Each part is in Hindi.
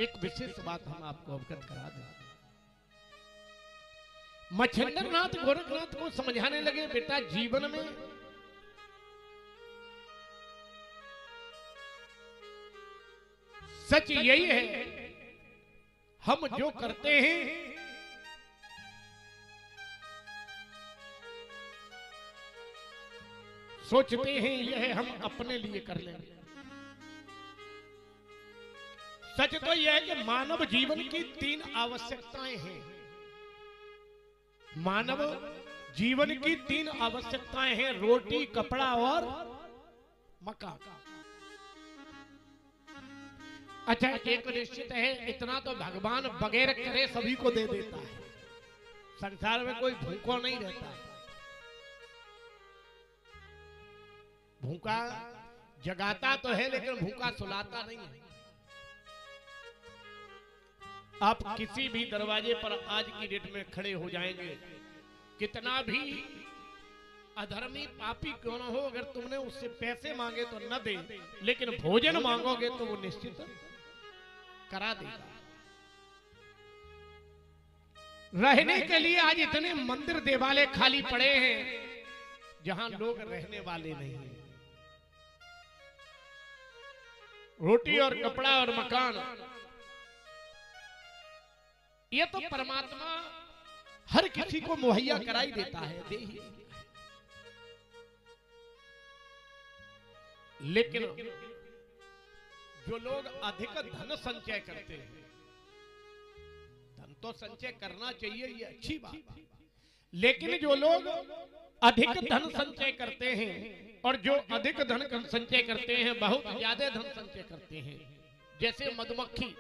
एक विशेष बात हम आपको अवगत करा दें। मच्छिंद्रनाथ गोरखनाथ को समझाने लगे, बेटा जीवन में सच यही है, हम जो करते हैं सोचते हैं यह हम अपने लिए कर लेंगे। सच तो यह है कि मानव जीवन की 3 आवश्यकताएं हैं। मानव जीवन की 3 आवश्यकताएं हैं, रोटी, कपड़ा और मकान। अच्छा, एक निश्चित है, इतना तो भगवान बगैर करे सभी को दे देता है। संसार में कोई भूखा नहीं रहता। भूखा जगाता तो है लेकिन भूखा सुलाता नहीं है। आप किसी भी दरवाजे पर आज की डेट में खड़े हो जाएंगे, कितना भी अधर्मी पापी क्यों न हो, अगर तुमने उससे पैसे मांगे तो न दे, लेकिन भोजन मांगोगे तो वो निश्चित करा देगा। रहने के लिए आज इतने मंदिर देवालय खाली पड़े हैं जहां लोग रहने वाले नहीं हैं। रोटी और कपड़ा और मकान, ये तो परमात्मा हर किसी को मुहैया कराई देता है, दे ही। लेकिन जो लोग अधिक धन संचय करते हैं, धन तो संचय करना चाहिए, ये अच्छी बात, लेकिन जो लोग अधिक धन संचय करते हैं और जो अधिक धन संचय करते हैं, बहुत ज्यादा धन संचय करते हैं, जैसे मधुमक्खी।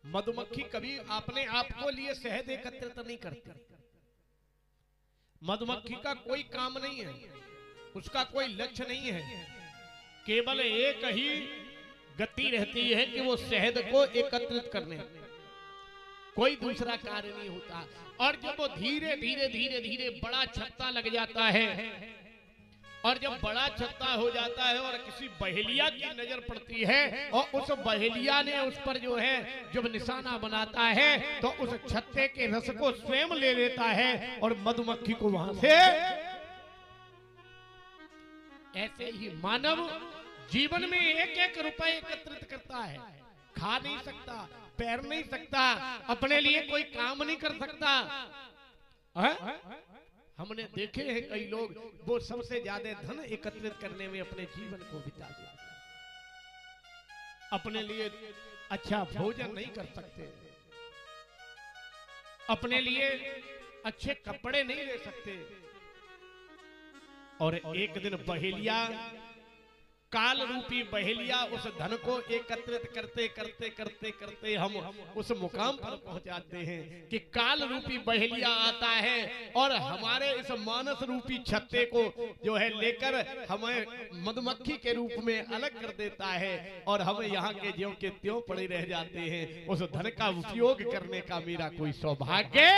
मधुमक्खी कभी अपने आप को लिए शहद एकत्रित नहीं करती। मधुमक्खी का कोई काम नहीं है, उसका कोई लक्ष्य नहीं है, केवल एक ही गति रहती है कि वो शहद को एकत्रित करने, कोई दूसरा कार्य नहीं होता। और जब वो धीरे धीरे धीरे धीरे बड़ा छत्ता लग जाता है, और जब बड़ा छत्ता हो जाता है और किसी बहेलिया की नजर पड़ती है और उस बहेलिया ने उस पर जो है जब निशाना बनाता है तो उस छत्ते के रस को स्वयं ले लेता है और मधुमक्खी को वहां से। ऐसे ही मानव जीवन में एक एक रुपए एकत्रित करता है, खा नहीं सकता, पैर नहीं सकता, अपने लिए कोई काम नहीं कर सकता। हमने देखे हैं कई लोग वो सबसे ज्यादा धन एकत्रित करने में अपने जीवन को बिता देते, अपने लिए अच्छा भोजन नहीं कर सकते, अपने लिए अच्छे कपड़े नहीं ले सकते। और एक दिन बहेलिया, काल रूपी बहेलिया उस धन को एकत्रित करते करते करते करते हम उस मुकाम पर पहुंच जाते हैं कि काल रूपी बहेलिया आता है और हमारे इस मानस रूपी छत्ते को जो है लेकर हमें मधुमक्खी के रूप में अलग कर देता है और हम यहाँ के ज्यों के त्यों पड़े रह जाते हैं। उस धन का उपयोग करने का मेरा कोई सौभाग्य।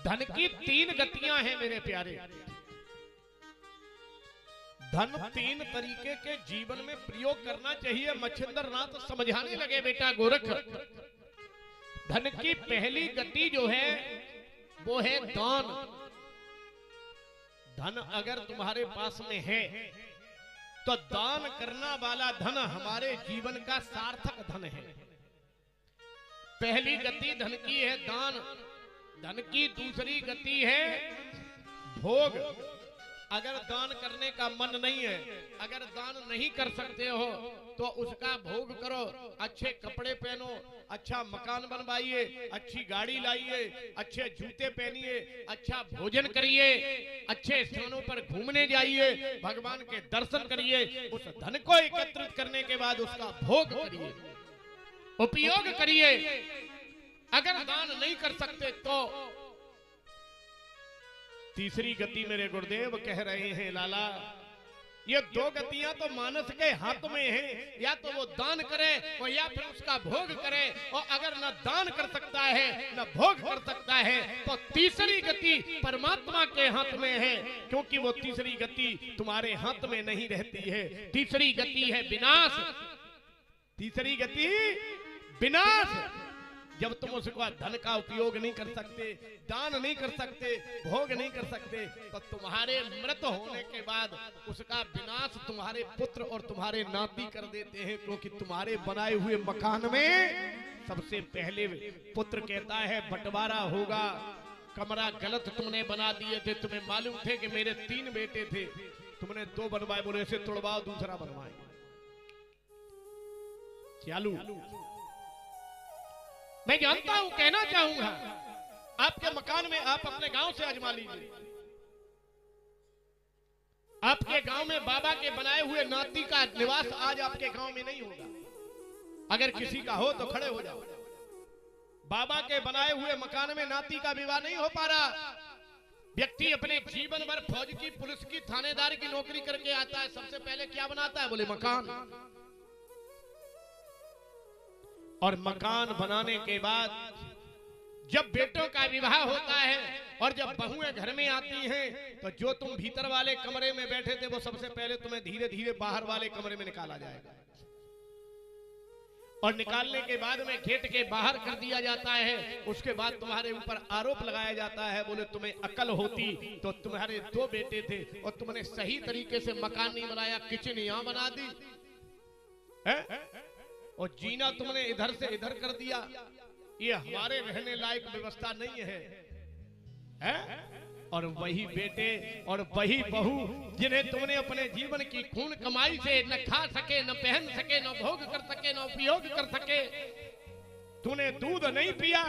धन की 3 गतियां हैं मेरे प्यारे। धन 3 तरीके के जीवन में प्रयोग करना चाहिए। मच्छिंद्रनाथ समझाने लगे, बेटा गोरख, धन की पहली गति जो है वो है दान। धन अगर तुम्हारे पास में है तो दान करना वाला धन हमारे जीवन का सार्थक धन है। पहली गति धन की है दान। धन की दूसरी गति है भोग। अगर दान करने का मन नहीं है, अगर दान नहीं कर सकते हो तो उसका भोग करो, अच्छे कपड़े पहनो, अच्छा मकान बनवाइए, अच्छी गाड़ी लाइए, अच्छे जूते पहनिए, अच्छा भोजन करिए, अच्छे स्थानों पर घूमने जाइए, भगवान के दर्शन करिए। उस धन को एकत्रित करने के बाद उसका भोग करिए, उपयोग करिए। अगर दान नहीं कर सकते तो तीसरी गति मेरे गुरुदेव कह रहे हैं, लाला ये दो गतियां तो मानस के हाथ में हैं, या तो वो दान करे और या फिर उसका भोग करे। और अगर न दान कर सकता है न भोग कर सकता है तो तीसरी गति परमात्मा के हाथ में है, क्योंकि वो तीसरी गति तुम्हारे हाथ में नहीं रहती है। तीसरी गति है विनाश। तीसरी गति विनाश। जब तुम उसका धन का उपयोग नहीं कर सकते, दान नहीं कर सकते, भोग नहीं कर सकते, तो तुम्हारे मृत होने के बाद उसका विनाश तुम्हारे पुत्र और तुम्हारे नाती कर देते हैं। क्योंकि तुम्हारे बनाए हुए मकान में सबसे पहले पुत्र कहता है बंटवारा होगा। कमरा गलत तुमने बना दिए थे, तुम्हें मालूम थे कि मेरे 3 बेटे थे, तुमने 2 बनवाए, बोले से तोड़वाओ दूसरा बनवाए। चालू मैं जानता हूं, कहना चाहूंगा आपके मकान में आप अपने गांव से आजमा लीजिए। आपके गांव में बाबा के बनाए हुए नाती का निवास आज आपके गांव में नहीं होगा। अगर किसी का हो तो खड़े हो जाओ। बाबा के बनाए हुए मकान में नाती का विवाह नहीं हो पा रहा। व्यक्ति अपने जीवन भर फौज की, पुलिस की, थानेदार की नौकरी करके आता है, सबसे पहले क्या बनाता है? बोले मकान। और मकान बनाने के बाद जब बेटों का विवाह होता है और जब बहुएं घर में आती हैं, तो जो तुम भीतर वाले कमरे में बैठे थे वो सबसे पहले तुम्हें धीरे धीरे बाहर वाले कमरे में निकाला जाएगा। और निकालने के बाद में गेट के बाहर कर दिया जाता है। उसके बाद तुम्हारे ऊपर आरोप लगाया जाता है, बोले तुम्हें अकल होती तो तुम्हारे 2 बेटे थे और तुमने सही तरीके से मकान नहीं बनाया, किचन यहां बना दी है? और जीना तुमने इधर से इधर कर दिया। ये हमारे रहने लायक व्यवस्था नहीं है? और वही बेटे और वही बहू जिन्हें तुमने अपने जीवन की खून कमाई से न खा सके, न पहन सके, न भोग कर सके, न उपयोग कर सके, तूने दूध नहीं पिया,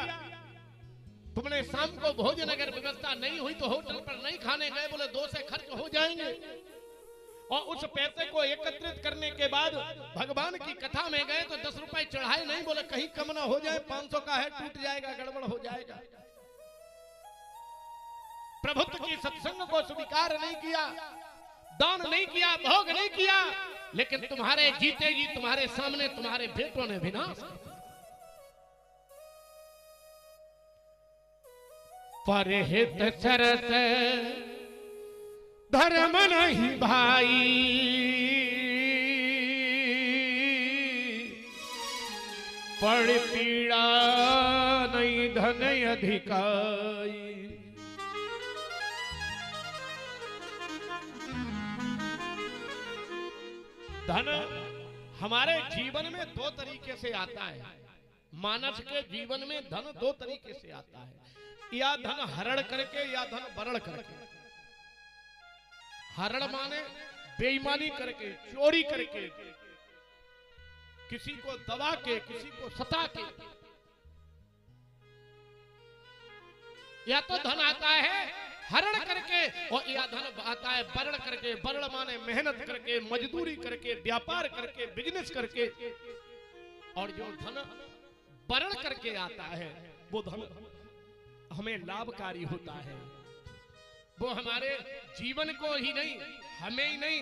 तुमने शाम को भोजन अगर व्यवस्था नहीं हुई तो होटल पर नहीं खाने गए, बोले 2 से खर्च हो जाएंगे। और उस पैसे को एकत्रित करने के बाद भगवान की कथा में गए तो 10 रुपए चढ़ाए नहीं, बोले कहीं कम ना हो जाए, 500 का है, टूट जाएगा, गड़बड़ हो जाएगा। प्रभुत्व की सत्संग को स्वीकार नहीं किया, दान नहीं किया, भोग नहीं किया, लेकिन तुम्हारे जीते जी तुम्हारे सामने तुम्हारे बेटों ने विनाश। परहित सरस धर्म नहीं भाई, पड़ पीड़ा नहीं धन अधिकाई। धन हमारे जीवन में 2 तरीके से आता है। मानस के जीवन में धन 2 तरीके से आता है, या धन हरण करके या धन बरण करके। हरण माने बेईमानी करके, चोरी करके, किसी को दबा के, किसी को सता के। या तो धन आता है हरण करके और या धन आता है बरण करके। बरण माने मेहनत करके, मजदूरी करके, व्यापार करके, बिजनेस करके। और जो धन बरण करके आता है वो धन हमें लाभकारी होता है। वो हमारे जीवन को ही नहीं, हमें ही नहीं,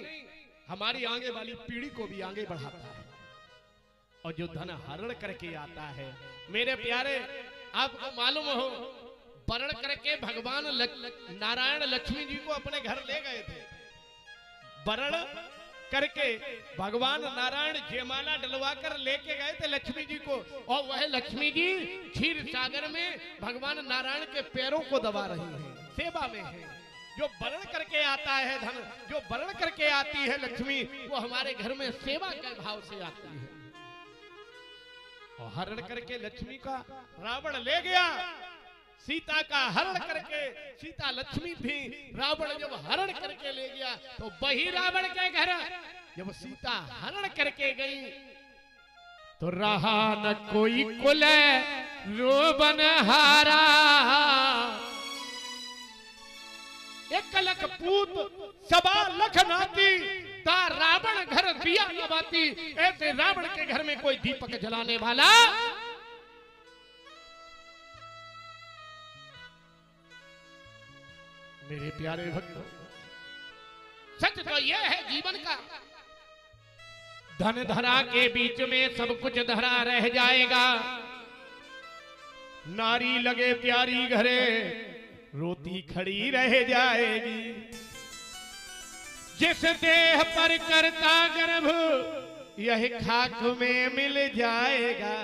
हमारी आगे वाली पीढ़ी को भी आगे बढ़ाता है। और जो धन हरण करके आता है, मेरे प्यारे आपको मालूम हो, बरण करके भगवान नारायण लक्ष्मी जी को अपने घर ले गए थे। बरण करके भगवान नारायण जयमाला डलवा कर लेके गए थे लक्ष्मी जी को, और वह लक्ष्मी जी क्षीर सागर में भगवान नारायण के पैरों को दबा रही हैं, सेवा में है। जो बरण करके आता है धन, जो बरण करके आती है लक्ष्मी, वो हमारे घर में सेवा के भाव से आती है। और हरण करके लक्ष्मी का रावण ले गया, सीता का हरण करके, सीता लक्ष्मी थी, रावण जब हरण करके ले गया तो वही रावण के घर जब सीता हरण करके गई तो रहा न कोई कुल रोबन हारा। एक लख पूत सबा लख नाती, ता रावण घर दिया न बाती। ऐसे रावण के घर में कोई दीपक जलाने वाला मेरे प्यारे भक्तों, सच तो यह है जीवन का। धन धरा के बीच में सब कुछ धरा रह जाएगा। नारी लगे प्यारी घरे रोती खड़ी रह जाएगी। जिस देह पर करता गर्भ यह खाक में मिल जाएगा।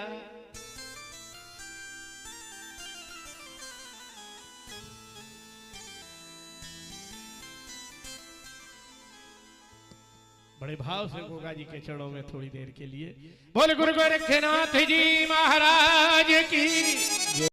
बड़े भाव से गोगा जी के चरणों में थोड़ी देर के लिए बोले गुरु गोरखनाथ जी महाराज की।